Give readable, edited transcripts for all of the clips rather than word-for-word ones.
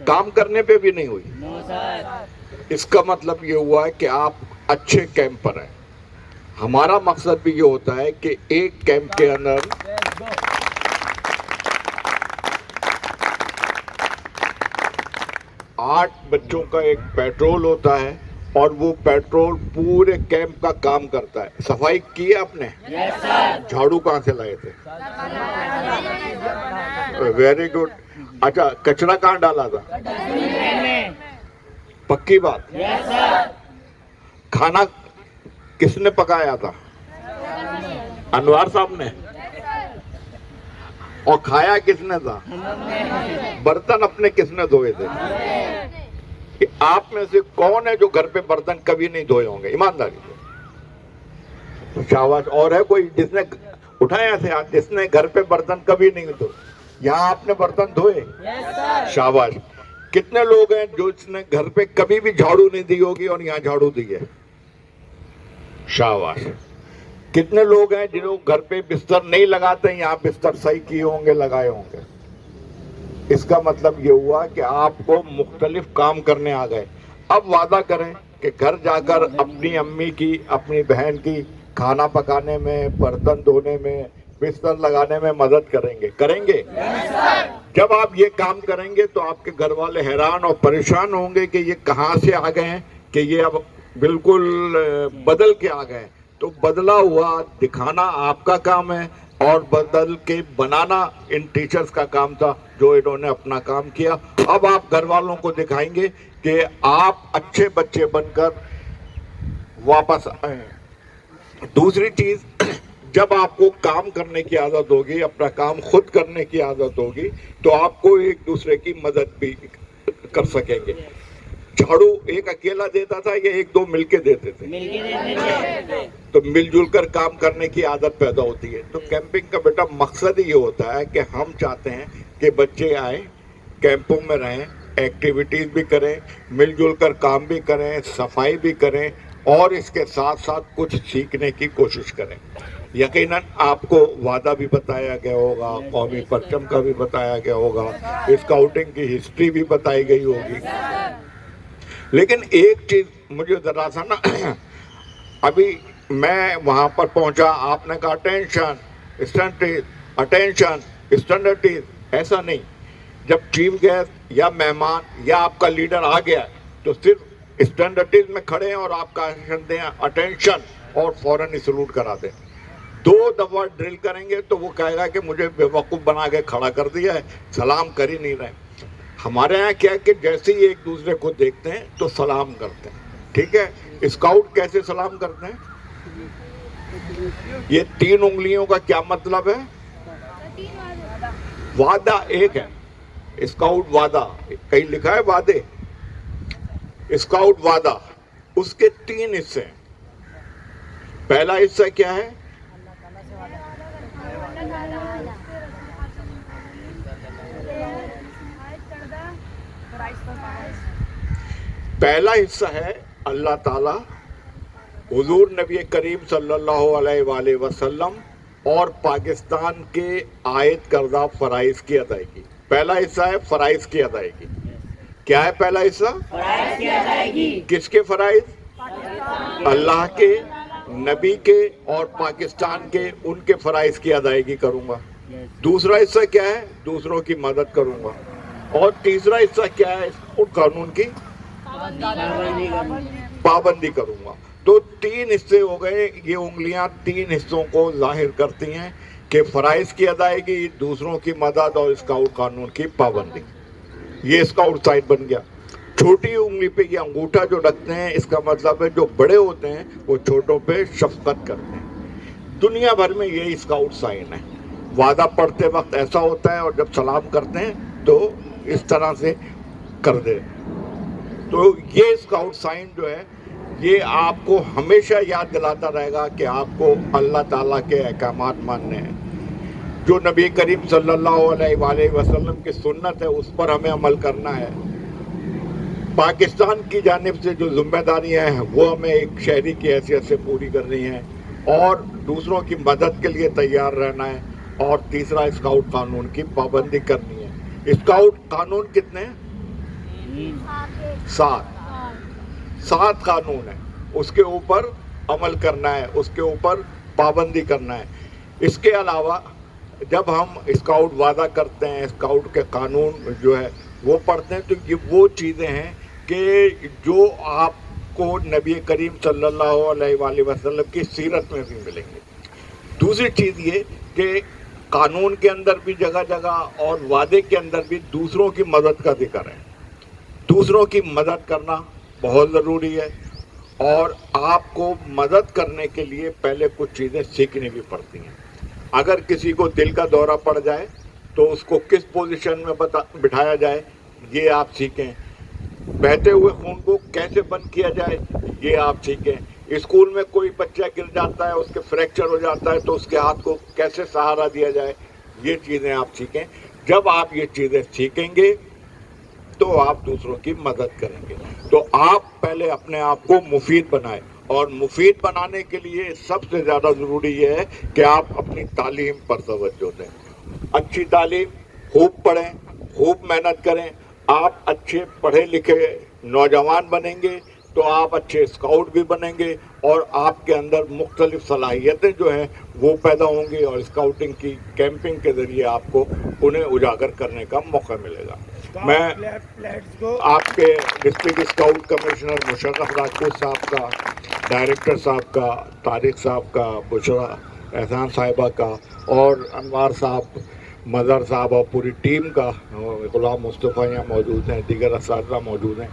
کام کرنے پہ بھی نہیں ہوئی۔ اس کا مطلب یہ ہوا ہے کہ آپ اچھے کیمپر ہیں۔ ہمارا مقصد بھی یہ ہوتا ہے کہ ایک کیمپ کے اندر 8 بچوں کا ایک پیٹرول ہوتا ہے اور وہ پیٹرول پورے کیمپ کا کام کرتا ہے۔ صفائی کی ہے آپ نے؟ جھاڑو کہاں سے لائے تھے؟ Very good. اچھا، کچرا کہاں ڈالا تھا؟ پکی بات۔ کھانا کس نے پکایا تھا؟ انوار صاحب نے۔ اور کھایا کس نے تھا؟ برتن اپنے کس نے دھوئے تھے؟ کہ آپ میں سے کون ہے جو گھر پہ برتن کبھی نہیں دھوئے ہوں گے؟ ایمانداری سے شاباش۔ اور ہے کوئی جس نے اٹھائے ایسے ہاتھ جس نے گھر پہ برتن کبھی نہیں دھوئے؟ یہاں آپ نے برتن دھوئے؟ شاباش۔ کتنے لوگ ہیں جو اس نے گھر پہ کبھی بھی جھاڑو نہیں دی ہوگی اور یہاں جھاڑو دی ہے؟ شاباش۔ کتنے لوگ ہیں جنہوں گھر پہ بستر نہیں لگاتے، یہاں بستر صحیح کیے ہوں گے، لگائے ہوں گے؟ اس کا مطلب یہ ہوا کہ آپ کو مختلف کام کرنے آ گئے۔ اب وعدہ کریں کہ گھر جا کر اپنی امی کی، اپنی بہن کی کھانا پکانے میں، برتن دھونے میں، بستر لگانے میں مدد کریں گے؟ کریں گے؟ جب آپ یہ کام کریں گے تو آپ کے گھر والے حیران اور پریشان ہوں گے کہ یہ کہاں سے آ گئے ہیں، کہ یہ اب بالکل بدل کے آ گئے۔ تو بدلا ہوا دکھانا آپ کا کام ہے اور بدل کے بنانا ان ٹیچرز کا کام تھا جو انہوں نے اپنا کام کیا۔ اب آپ گھر والوں کو دکھائیں گے کہ آپ اچھے بچے بن کر واپس آئے۔ دوسری چیز، جب آپ کو کام کرنے کی عادت ہوگی، اپنا کام خود کرنے کی عادت ہوگی، تو آپ کو ایک دوسرے کی مدد بھی کر سکیں گے۔ جھاڑو ایک اکیلا دیتا تھا یا ایک دو مل کے دیتے تھے؟ تو مل جل کر کام کرنے کی عادت پیدا ہوتی ہے۔ تو کیمپنگ کا بیٹا مقصد ہی یہ ہوتا ہے کہ ہم چاہتے ہیں کہ بچے آئیں، کیمپوں میں رہیں، ایکٹیویٹیز بھی کریں، مل جل کر کام بھی کریں، صفائی بھی کریں اور اس کے ساتھ ساتھ کچھ سیکھنے کی کوشش کریں۔ یقیناً آپ کو وعدہ بھی بتایا گیا ہوگا، قومی پرچم کا بھی بتایا گیا ہوگا، اسکاؤٹنگ کی ہسٹری بھی بتائی گئی ہوگی۔ لیکن ایک چیز مجھے ذرا سا نا، ابھی میں وہاں پر پہنچا، آپ نے کہا اٹینشن اسٹینڈرڈ، اٹینشن اسٹینڈرڈ، ایسا نہیں۔ جب چیف گیسٹ یا مہمان یا آپ کا لیڈر آ گیا تو صرف اسٹینڈرڈ میں کھڑے ہیں اور آپ کا دیں اٹینشن اور فوراً سلوٹ کرا دیں۔ 2 دفعہ ڈرل کریں گے تو وہ کہے گا کہ مجھے بے وقوف بنا کے کھڑا کر دیا ہے، سلام کر ہی نہیں رہے۔ ہمارے یہاں کیا کہ جیسے ہی ایک دوسرے کو دیکھتے ہیں تو سلام کرتے ہیں، ٹھیک ہے؟ اسکاؤٹ کیسے سلام کرتے ہیں؟ یہ 3 انگلیوں کا کیا مطلب ہے؟ وعدہ ایک ہے، اسکاؤٹ وعدہ، کہیں لکھا ہے وعدے؟ اسکاؤٹ وعدہ، اس کے 3 حصے ہیں۔ پہلا حصہ کیا ہے؟ پہلا حصہ ہے اللہ تعالیٰ، حضور نبی کریم صلی اللہ علیہ وآلہ وسلم اور پاکستان کے عائد کردہ فرائض کی ادائیگی۔ پہلا حصہ ہے فرائض کی ادائیگی۔ کیا ہے پہلا حصہ؟ فرائض کی ادائیگی۔ کس کے فرائض؟ اللہ کے، نبی کے اور پاکستان کے، ان کے فرائض کی ادائیگی کروں گا۔ دوسرا حصہ کیا ہے؟ دوسروں کی مدد کروں گا۔ اور تیسرا حصہ کیا ہے؟ ان قانون کی پابندی کروں گا۔ تو 3 حصے ہو گئے۔ یہ انگلیاں 3 حصوں کو ظاہر کرتی ہیں کہ فرائض کی ادائیگی، دوسروں کی مدد اور اسکاؤٹ قانون کی پابندی۔ یہ اسکاؤٹ سائن بن گیا۔ چھوٹی انگلی پہ یہ انگوٹھا جو رکھتے ہیں، اس کا مطلب ہے جو بڑے ہوتے ہیں وہ چھوٹوں پہ شفقت کرتے ہیں۔ دنیا بھر میں یہ اسکاؤٹ سائن ہے۔ وعدہ پڑھتے وقت ایسا ہوتا ہے اور جب سلام کرتے ہیں تو اس طرح سے کر دے۔ تو یہ اسکاؤٹ سائن جو ہے یہ آپ کو ہمیشہ یاد دلاتا رہے گا کہ آپ کو اللہ تعالیٰ کے احکامات ماننے ہیں۔ جو نبی کریم صلی اللہ علیہ وآلہ وسلم کی سنت ہے اس پر ہمیں عمل کرنا ہے۔ پاکستان کی جانب سے جو ذمہ داریاں ہیں وہ ہمیں ایک شہری کی حیثیت سے پوری کرنی ہے اور دوسروں کی مدد کے لیے تیار رہنا ہے۔ اور تیسرا اسکاؤٹ قانون کی پابندی کرنی ہے۔ اسکاؤٹ قانون کتنے ہیں؟ 7 قانون ہیں، اس کے اوپر عمل کرنا ہے، اس کے اوپر پابندی کرنا ہے. اس کے علاوہ جب ہم اسکاؤٹ وعدہ کرتے ہیں، اسکاؤٹ کے قانون جو ہے وہ پڑھتے ہیں، تو یہ وہ چیزیں ہیں کہ جو آپ کو نبی کریم صلی اللہ علیہ وآلہ وسلم کی سیرت میں بھی ملیں گے. دوسری چیز یہ کہ قانون کے اندر بھی جگہ جگہ اور وعدے کے اندر بھی دوسروں کی مدد کا ذکر ہے. دوسروں کی مدد کرنا بہت ضروری ہے، اور آپ کو مدد کرنے کے لیے پہلے کچھ چیزیں سیکھنی بھی پڑتی ہیں. اگر کسی کو دل کا دورہ پڑ جائے تو اس کو کس پوزیشن میں بٹھایا جائے یہ آپ سیکھیں. بہتے ہوئے خون کو کیسے بند کیا جائے یہ آپ سیکھیں. اسکول میں کوئی بچہ گر جاتا ہے، اس کے فریکچر ہو جاتا ہے، تو اس کے ہاتھ کو کیسے سہارا دیا جائے یہ چیزیں آپ سیکھیں. جب آپ یہ چیزیں سیکھیں گے تو آپ دوسروں کی مدد کریں گے. تو آپ پہلے اپنے آپ کو مفید بنائیں، اور مفید بنانے کے لیے سب سے زیادہ ضروری یہ ہے کہ آپ اپنی تعلیم پر توجہ دیں. اچھی تعلیم، خوب پڑھیں، خوب محنت کریں. آپ اچھے پڑھے لکھے نوجوان بنیں گے تو آپ اچھے اسکاؤٹ بھی بنیں گے، اور آپ کے اندر مختلف صلاحیتیں جو ہیں وہ پیدا ہوں گی، اور اسکاؤٹنگ کی کیمپنگ کے ذریعے آپ کو انہیں اجاگر کرنے کا موقع ملے گا. میں آپ کے district scout commissioner Musharraf Rajput صاحب کا، ڈائریکٹر صاحب کا، طارق صاحب کا، بشرا احسان صاحبہ کا، اور انوار صاحب، مظہر صاحب اور پوری ٹیم کا، غلام مصطفیٰ یہاں موجود ہیں، دیگر اساتذہ موجود ہیں،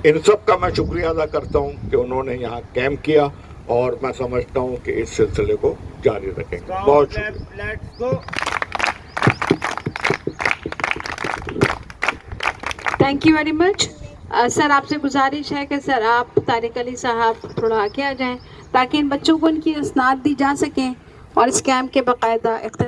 ان سب کا میں شکریہ ادا کرتا ہوں کہ انہوں نے یہاں کیمپ کیا، اور میں سمجھتا ہوں کہ اس سلسلے کو جاری رکھیں گے. بہت شکریہ. Thank you very much. Sir آپ سے گزارش ہے کہ سر آپ طارق علی صاحب تھوڑا آگے آ جائیں تاکہ ان بچوں کو ان کی اسناد دی جا سکیں اور اس کیمپ کے باقاعدہ اختتام